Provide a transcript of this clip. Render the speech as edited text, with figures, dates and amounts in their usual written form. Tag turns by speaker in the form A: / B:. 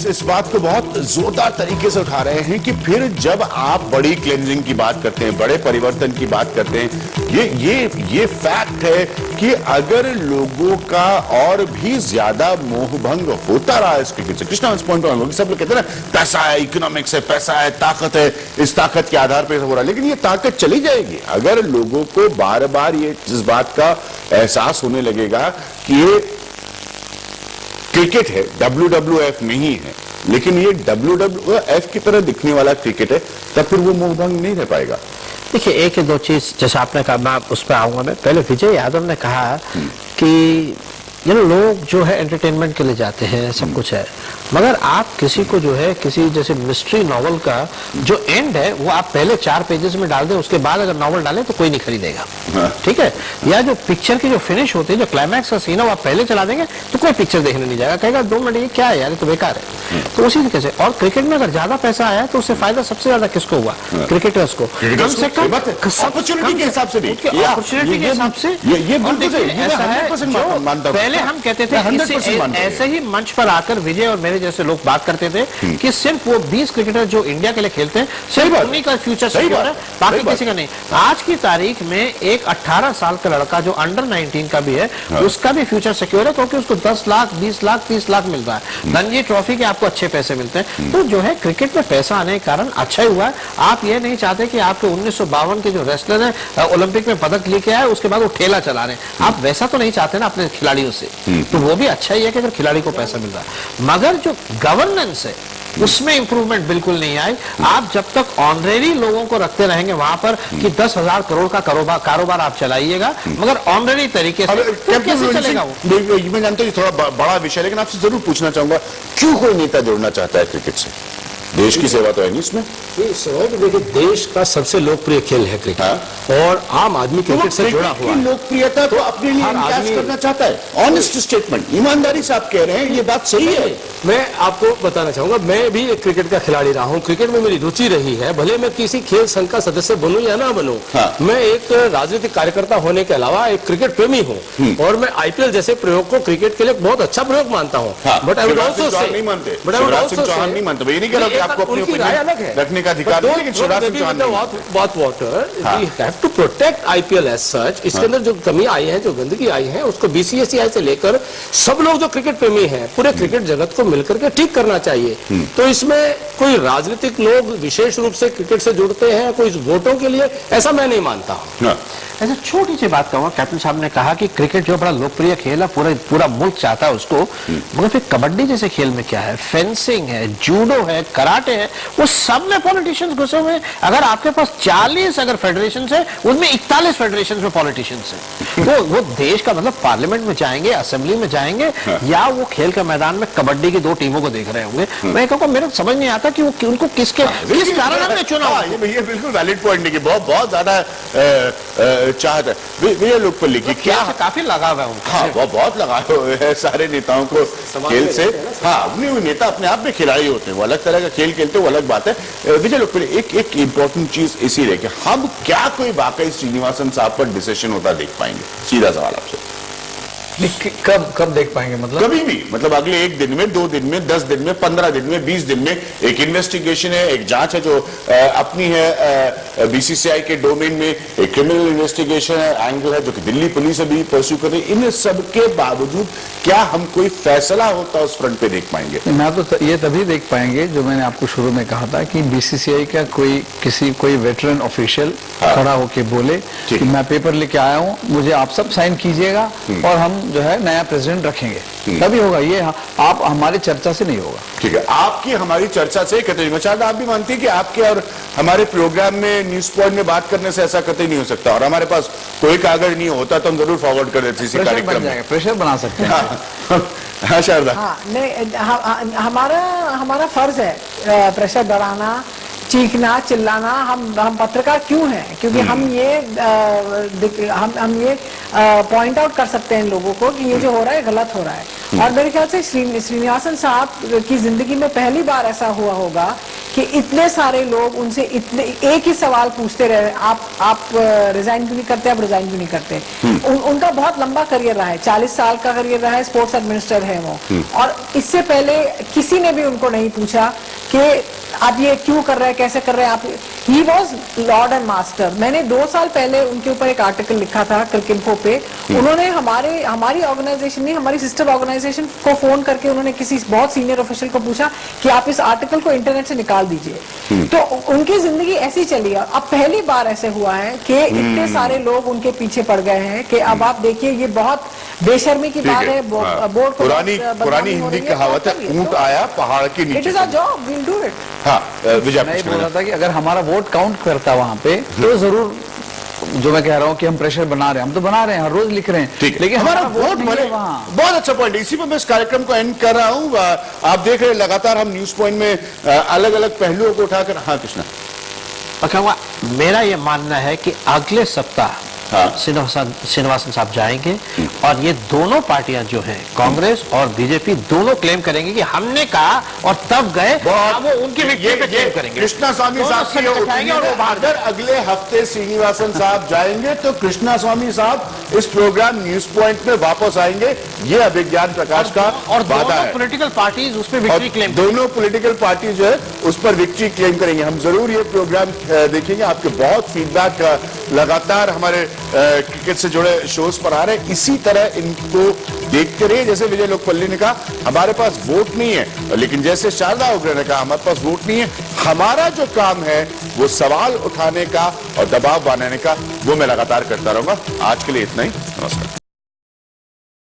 A: इस बात को बहुत जोरदार तरीके से उठा रहे हैं कि फिर जब आप बड़ी क्लेंजिंग की बात करते हैं, बड़े परिवर्तन की बात करते हैं, ये फैक्ट है कि अगर लोगों का और भी ज्यादा मोहभंग होता रहा इस क्रिकेट से, कृष्णा इस पॉइंट पर सब लोग कहते हैं ना पैसा है, इकोनॉमिक्स है, पैसा है, ताकत है, इस ताकत के आधार पर हो रहा है, लेकिन ये ताकत चली जाएगी अगर लोगों को बार बार ये इस बात का एहसास होने लगेगा कि ये क्रिकेट है, WWF नहीं है, लेकिन ये WWF की तरह दिखने वाला क्रिकेट है, तब फिर वो मोहभंग नहीं रह पाएगा।
B: देखिए, एक या दो चीज जैसे आपने कहा, मैं उस पर आऊंगा। मैं पहले विजय यादव ने कहा कि लोग जो है एंटरटेनमेंट के लिए जाते हैं, सब कुछ है, मगर आप किसी को जो है किसी जैसे मिस्ट्री नॉवल का जो एंड है वो आप पहले 4 पेजेस में डाल दें, उसके बाद अगर नॉवल डालें तो कोई नहीं खरीदेगा, ठीक है। या जो पिक्चर की जो फिनिश होती है, जो क्लाइमैक्स का सीन है, वो आप पहले चला देंगे तो कोई पिक्चर देखने नहीं जाएगा, कहेगा 2 मिनट ये क्या है यार, ये तो बेकार है। तो उसी तरीके से, और क्रिकेट में अगर ज्यादा पैसा आया तो उससे फायदा सबसे ज्यादा किसको हुआ? क्रिकेटर्स को, कम से कम
A: अपॉर्चुनिटी के हिसाब से,
B: अपॉर्चुनिटी के हिसाब से। पहले हम कहते थे ऐसे ही मंच पर आकर विजय और मेरे जैसे लोग बात करते थे कि सिर्फ वो 20 क्रिकेटर जो इंडिया के लिए खेलते हैं, सिर्फ उन्हीं का फ्यूचर सिक्योर है, बाकी किसी का नहीं। आज की तारीख में एक 18 साल का लड़का जो अंडर 19 का भी है, उसका भी फ्यूचर सिक्योर है, क्योंकि उसको 10 लाख, 20 लाख, 30 लाख मिल रहा है। रणजी ट्रॉफी के आपको अच्छे पैसे मिलते हैं। तो जो है क्रिकेट में पैसा आने के कारण अच्छा ही हुआ है। आप ये नहीं चाहते कि आपके 1952 के जो रेसलर है ओलंपिक में पदक लेके आए, उसके बाद वो ठेला चला रहे हैं, आप वैसा तो नहीं चाहते ना अपने खिलाड़ियों से। तो वो भी अच्छा ही है कि अगर खिलाड़ी को पैसा मिल रहा है, मगर जो गवर्नेंस है उसमें इंप्रूवमेंट बिल्कुल नहीं आई। आप जब तक ऑनरेरी लोगों को रखते रहेंगे वहां पर कि 10,000 करोड़ का कारोबार आप चलाइएगा, मगर ऑनरेरी तरीके से तो कैसे चलेगा वो?
A: मैं जानता हूँ थोड़ा बड़ा विषय, लेकिन आपसे जरूर पूछना चाहूंगा, क्यों कोई नेता जुड़ना चाहता है क्रिकेट से? देश की सेवा तो है नहीं इसमें।
C: देखिए, देश का सबसे लोकप्रिय खेल है क्रिकेट, और आम आदमी क्रिकेट से जुड़ा हुआ है।
A: लोकप्रियता तो अपने लिए इनकैश करना चाहता है। ऑनेस्ट स्टेटमेंट, ईमानदारी से आप कह रहे हैं, ये बात सही है।
C: मैं आपको बताना चाहूंगा, मैं भी एक क्रिकेट का खिलाड़ी रहा हूं, क्रिकेट में मेरी रुचि रही है, भले मैं किसी खेल संघ का सदस्य बनूं या ना बनूं। मैं एक राजनीतिक कार्यकर्ता होने के अलावा एक क्रिकेट प्रेमी हूं, और मैं IPL जैसे प्रयोग को क्रिकेट के लिए बहुत अच्छा प्रयोग मानता हूं। But I would also say
A: नहीं मानते, चौहान नहीं मानते, ये नहीं कह रहा कि आपको अपनी ओपिनियन
C: अलग है,
A: रखने का अधिकार नहीं, लेकिन Shivraj Singh Chouhan
C: we have to protect IPL as such. इसके अंदर जो कमी आई है, जो गंदगी आई है, उसको BCCI से लेकर सब लोग जो क्रिकेट प्रेमी हैं, पूरे क्रिकेट जगत को मिलकर के ठीक करना चाहिए। तो इसमें कोई राजनीतिक लोग विशेष रूप से क्रिकेट से जुड़ते हैं कोई वोटों के लिए, ऐसा मैं नहीं मानता।
B: ऐसा छोटी सी बात कहूँगा, कैप्टन साहब ने कहा कि क्रिकेट जो बड़ा लोकप्रिय खेल है, पूरा मुल्क चाहता है उसको, मगर फिर कबड्डी जैसे खेल में क्या है, फेंसिंग है, जूडो है, कराटे है, वो सब में पॉलिटिशियंस घुसे हुए हैं। अगर आपके पास 40 अगर फेडरेशन है, उनमें 41 फेडरेशन में पॉलिटिशियंस है, तो वो देश का मतलब पार्लियामेंट में जाएंगे, असेंबली में जाएंगे, या वो खेल के मैदान में कबड्डी की 2 टीमों को देख रहे होंगे। मैं कहूँगा मेरे समझ नहीं आता कि वो उनको किस कारण हमने चुना।
A: ये बिल्कुल वैलिड पॉइंट नहीं, बहुत ज्यादा चाहता है। वे लोग पर लिखी क्या
B: काफी लगाव है उनको।
A: हाँ, वो बहुत लगाव है सारे नेताओं को खेल से। हाँ, अपने नेता अपने आप में खिलाड़ी होते हैं, वो अलग तरह का खेल खेलते हैं, वो अलग बात है। विजय लोग एक इंपॉर्टेंट चीज इसी रहे कि हम क्या कोई वाकई श्रीनिवासन साहब पर डिसीजन होता देख पाएंगे? सीधा सवाल आपसे।
D: कब देख पाएंगे? मतलब
A: कभी भी, मतलब अगले 1 दिन में, 2 दिन में, 10 दिन में, 15 दिन में, 20 दिन में। एक इन्वेस्टिगेशन है, एक जांच है जो अपनी है BCCI के डोमेन में, एक क्रिमिनल इन्वेस्टिगेशन है, एंगल है जो कि दिल्ली पुलिस अभी परस्यू कर रही है। इन सब के बावजूद क्या हम कोई फैसला होता उस फ्रंट पे देख पाएंगे?
D: मैं तो ये तभी देख पाएंगे जो मैंने आपको शुरू में कहा था कि BCCI का कोई वेटरन ऑफिशियल खड़ा होके बोले कि मैं पेपर लेके आया हूँ, मुझे आप सब साइन कीजिएगा और हम जो है नया प्रेसिडेंट रखेंगे, तभी होगा। ये आप हमारी चर्चा से नहीं होगा।
A: ठीक है, आपकी हमारी चर्चा से कतई मचाद, आप भी मानती है कि आपके और हमारे प्रोग्राम में न्यूज पॉइंट में बात करने से ऐसा कतई नहीं हो सकता, और हमारे पास कोई कागज नहीं होता तो हम जरूर फॉरवर्ड कर देते इसी कार्यक्रम में।
D: प्रेशर बना सकते हैं।
A: हाँ शारदा।
E: हाँ, नहीं, हमारा फर्ज है प्रेशर बढ़ाना, चीखना, चिल्लाना। हम पत्रकार क्यों हैं? क्योंकि हम ये पॉइंट आउट कर सकते हैं लोगों को कि ये जो हो रहा है गलत हो रहा है। और मेरे ख्याल से श्रीनिवासन साहब की जिंदगी में पहली बार ऐसा हुआ होगा कि इतने सारे लोग उनसे इतने एक ही सवाल पूछते रहे, आप रिजाइन क्यों नहीं करते, आप रिजाइन क्यों नहीं करते। उनका बहुत लंबा करियर रहा है, 40 साल का करियर रहा है, स्पोर्ट्स एडमिनिस्ट्रेटर है वो, और इससे पहले किसी ने भी उनको नहीं पूछा कि आप ये क्यों कर रहे हैं, कैसे कर रहे हैं आप। He was Lord and master. मैंने 2 साल पहले उनके ऊपर एक आर्टिकल लिखा था क्रिकेइंफो पे। उन्होंने हमारी ऑर्गेनाइजेशन ने, हमारी सिस्टर ऑर्गेनाइजेशन को फोन करके उन्होंने किसी बहुत सीनियर ऑफिशियल को पूछा कि आप इस आर्टिकल को इंटरनेट से निकाल दीजिए। तो उनकी जिंदगी ऐसी चली है। अब पहली बार ऐसे हुआ है कि इतने सारे लोग उनके पीछे पड़ गए हैं कि अब आप देखिए, ये बहुत बेशर्मी की बात है। बोर्ड को
A: पुरानी हिंदी कहावत है, ऊंट आया पहाड़ के नीचे।
E: It is our job, we will do it.
A: हाँ, विजय
D: मैं बोल रहा था कि अगर हमारा वोट काउंट करता वहां पे तो जरूर, जो मैं कह रहा हूं कि हम प्रेशर बना रहे हैं, हम तो बना रहे हैं, हर रोज लिख रहे हैं,
A: ठीक है,
D: लेकिन
A: हमारा वोट
D: नहीं
A: बने।
D: है वहां।
A: बहुत अच्छा पॉइंट है। इसी पर मैं इस कार्यक्रम को एंड कर रहा हूं। आप देख रहे हैं लगातार हम न्यूज पॉइंट में अलग अलग पहलुओं को उठाकर। हाँ कृष्णा,
B: मेरा ये मानना है कि अगले सप्ताह श्रीनिवासन साहब जाएंगे और ये दोनों पार्टियां जो हैं, कांग्रेस और बीजेपी, दोनों क्लेम करेंगे कि हमने कहा और तब गए। अब वो उनकी विक्ट्री पे क्लेम करेंगे।
A: कृष्णा स्वामी साहब की
B: उठाएंगे और वो बाहर।
A: अगर अगले हफ्ते श्रीनिवासन साहब जाएंगे तो कृष्णा स्वामी साहब इस प्रोग्राम न्यूज पॉइंट में वापस आएंगे। ये अभिज्ञान प्रकाश का
B: और
A: वादा है।
B: पॉलिटिकल पार्टीज उस पर विक्ट्री क्लेम,
A: दोनों पॉलिटिकल पार्टी जो है उस पर विक्ट्री क्लेम करेंगे। हम जरूर ये प्रोग्राम देखेंगे। आपके बहुत फीडबैक लगातार हमारे क्रिकेट से जुड़े शोज पर आ रहे हैं। इसी तरह इनको देखते रहिए। जैसे विजय लोकपल्ली ने कहा, हमारे पास वोट नहीं है, लेकिन जैसे शारदा उग्र ने कहा, हमारे पास वोट नहीं है, हमारा जो काम है वो सवाल उठाने का और दबाव बनाने का, वो मैं लगातार करता रहूंगा। आज के लिए इतना ही। नमस्कार।